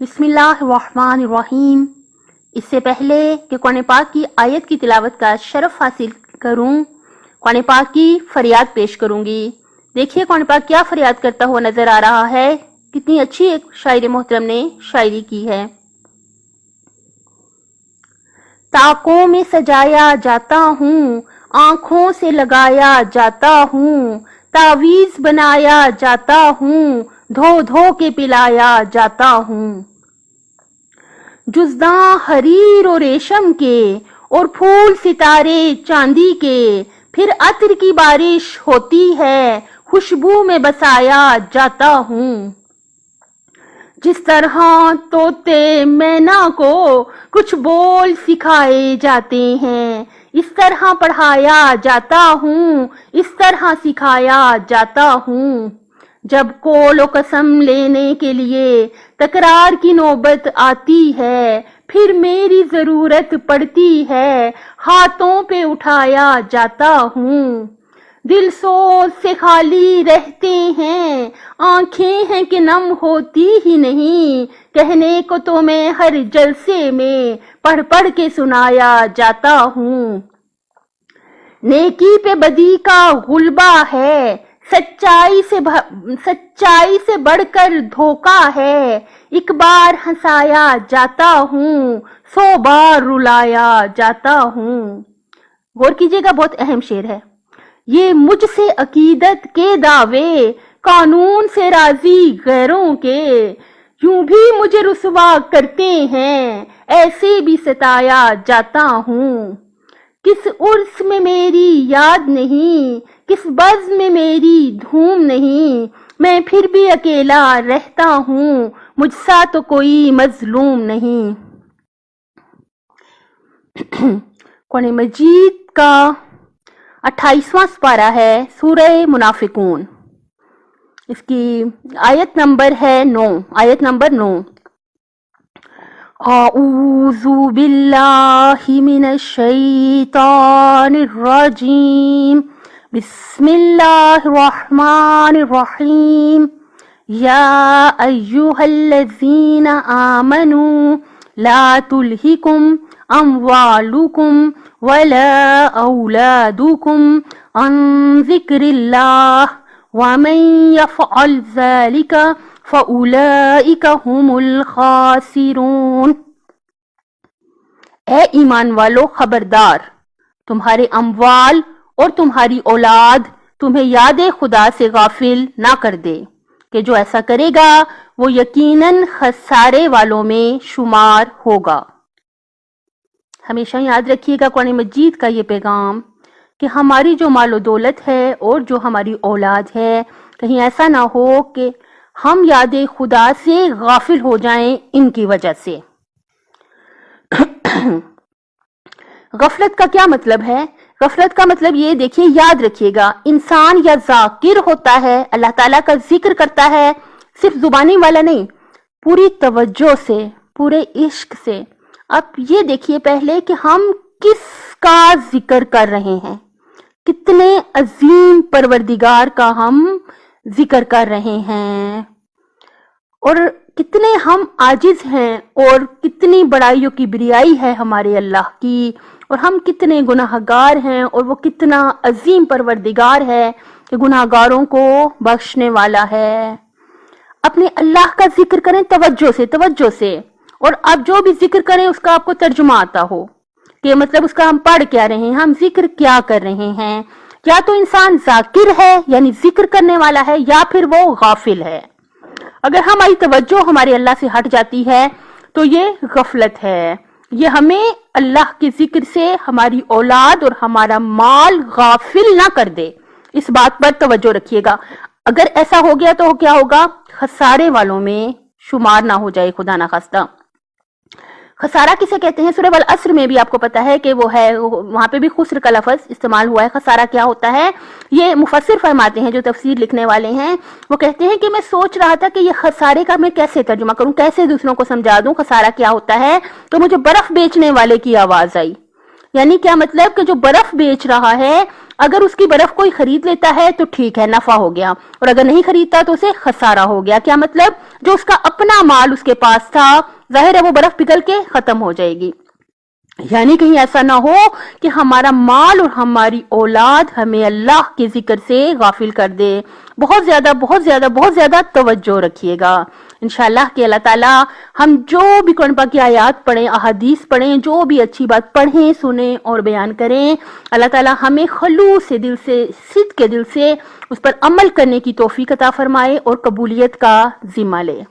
بسم اللہ الرحمن الرحیم۔ اس سے پہلے کہ قرآن پاک کی آیت کی تلاوت کا شرف حاصل کروں، قرآن پاک کی فریاد پیش کروں گی۔ دیکھیے قرآن پاک کیا فریاد کرتا ہوا نظر آ رہا ہے، کتنی اچھی ایک شاعر محترم نے شاعری کی ہے۔ طاقوں میں سجایا جاتا ہوں، آنکھوں سے لگایا جاتا ہوں، تعویذ بنایا جاتا ہوں، دھو دھو کے پلایا جاتا ہوں۔ جزداں حریر و ریشم کے اور پھول ستارے چاندی کے، پھر عطر کی بارش ہوتی ہے، خوشبو میں بسایا جاتا ہوں۔ جس طرح طوطے مینا کو کچھ بول سکھائے جاتے ہیں، اس طرح پڑھایا جاتا ہوں، اس طرح سکھایا جاتا ہوں۔ جب قول و قسم لینے کے لیے تکرار کی نوبت آتی ہے، پھر میری ضرورت پڑتی ہے، ہاتھوں پہ اٹھایا جاتا ہوں۔ دل سوز سے خالی رہتے ہیں، آنکھیں ہیں کہ نم ہوتی ہی نہیں، کہنے کو تو میں ہر جلسے میں پڑھ پڑھ کے سنایا جاتا ہوں۔ نیکی پہ بدی کا غلبہ ہے، سچائی سے بڑھ کر دھوکا ہے، ایک بار ہنسایا جاتا ہوں، 100 بار رلایا جاتا ہوں۔ غور کیجئے گا، بہت اہم شعر ہے یہ۔ مجھ سے عقیدت کے دعوے، قانون سے راضی غیروں کے، یوں بھی مجھے رسوا کرتے ہیں، ایسے بھی ستایا جاتا ہوں۔ کس عرس میں میری یاد نہیں، کس بزم میں میری دھوم نہیں، میں پھر بھی اکیلا رہتا ہوں، مجھ سا تو کوئی مظلوم نہیں۔ قرآن مجید کا 28واں سپارہ ہے سورہ منافقون، اس کی آیت نمبر ہے 9، آیت نمبر 9۔ اعوذ باللہ من الشیطان الرجیم، بسم اللہ الرحمن الرحیم۔ یا ایہا الذین آمنوا لا تلہکم اموالکم ولا اولادکم عن ذکر اللہ ومن یفعل ذلک فَأُولَئِكَ هُمُ الْخَاسِرُونَ۔ اے ایمان والو، خبردار، تمہارے اموال اور تمہاری اولاد تمہیں یاد خدا سے غافل نہ کر دے کہ جو ایسا کرے گا وہ یقیناً خسارے والوں میں شمار ہوگا۔ ہمیشہ یاد رکھیے گا قرآن مجید کا یہ پیغام کہ ہماری جو مال و دولت ہے اور جو ہماری اولاد ہے، کہیں ایسا نہ ہو کہ ہم یاد خدا سے غافل ہو جائیں ان کی وجہ سے۔ غفلت کا کیا مطلب ہے؟ غفلت کا مطلب یہ دیکھیے، یاد رکھیے گا، انسان یا ذاکر ہوتا ہے، اللہ تعالیٰ کا ذکر کرتا ہے، صرف زبانی والا نہیں، پوری توجہ سے، پورے عشق سے۔ اب یہ دیکھیے پہلے کہ ہم کس کا ذکر کر رہے ہیں، کتنے عظیم پروردگار کا ہم ذکر کر رہے ہیں، اور کتنے ہم عاجز ہیں، اور کتنی بڑائی و کبریائی ہے ہمارے اللہ کی، اور ہم کتنے گناہگار ہیں، اور وہ کتنا عظیم پروردگار ہے کہ گناہگاروں کو بخشنے والا ہے۔ اپنے اللہ کا ذکر کریں توجہ سے، اور آپ جو بھی ذکر کریں اس کا آپ کو ترجمہ آتا ہو کہ مطلب اس کا ہم پڑھ کیا رہے ہیں، ہم ذکر کیا کر رہے ہیں۔ یا تو انسان ذاکر ہے یعنی ذکر کرنے والا ہے، یا پھر وہ غافل ہے۔ اگر ہماری توجہ ہمارے اللہ سے ہٹ جاتی ہے تو یہ غفلت ہے۔ یہ ہمیں اللہ کے ذکر سے ہماری اولاد اور ہمارا مال غافل نہ کر دے، اس بات پر توجہ رکھیے گا۔ اگر ایسا ہو گیا تو کیا ہوگا؟ خسارے والوں میں شمار نہ ہو جائے، خدا نخواستہ۔ خسارہ کسے کہتے ہیں؟ سورہ والعصر میں بھی آپ کو پتا ہے کہ وہ ہے، وہاں پہ بھی خسر کا لفظ استعمال ہوا ہے۔ خسارہ کیا ہوتا ہے؟ یہ مفسر فرماتے ہیں، جو تفسیر لکھنے والے ہیں وہ کہتے ہیں کہ میں سوچ رہا تھا کہ یہ خسارے کا میں کیسے ترجمہ کروں، کیسے دوسروں کو سمجھا دوں خسارہ کیا ہوتا ہے، تو مجھے برف بیچنے والے کی آواز آئی یعنی کیا مطلب کہ جو برف بیچ رہا ہے اگر اس کی برف کوئی خرید لیتا ہے تو ٹھیک ہے، نفع ہو گیا، اور اگر نہیں خریدتا تو اسے خسارہ ہو گیا۔ کیا مطلب جو اس کا اپنا مال اس کے پاس تھا ظاہر ہے وہ برف پگھل کے ختم ہو جائے گی۔ یعنی کہیں ایسا نہ ہو کہ ہمارا مال اور ہماری اولاد ہمیں اللہ کے ذکر سے غافل کر دے۔ بہت زیادہ بہت زیادہ بہت زیادہ توجہ رکھیے گا انشاءاللہ کہ اللہ تعالیٰ ہم جو بھی قرآن پاک کی آیات پڑھیں، احادیث پڑھیں، جو بھی اچھی بات پڑھیں سنیں اور بیان کریں، اللہ تعالیٰ ہمیں خلوص دل سے، صدق کے دل سے اس پر عمل کرنے کی توفیق عطا فرمائے اور قبولیت کا ذمہ لے۔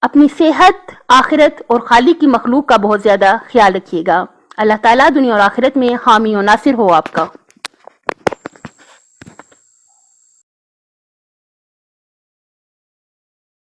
اپنی صحت، آخرت اور خالق کی مخلوق کا بہت زیادہ خیال رکھیے گا۔ اللہ تعالیٰ دنیا اور آخرت میں حامی و ناصر ہو آپ کا۔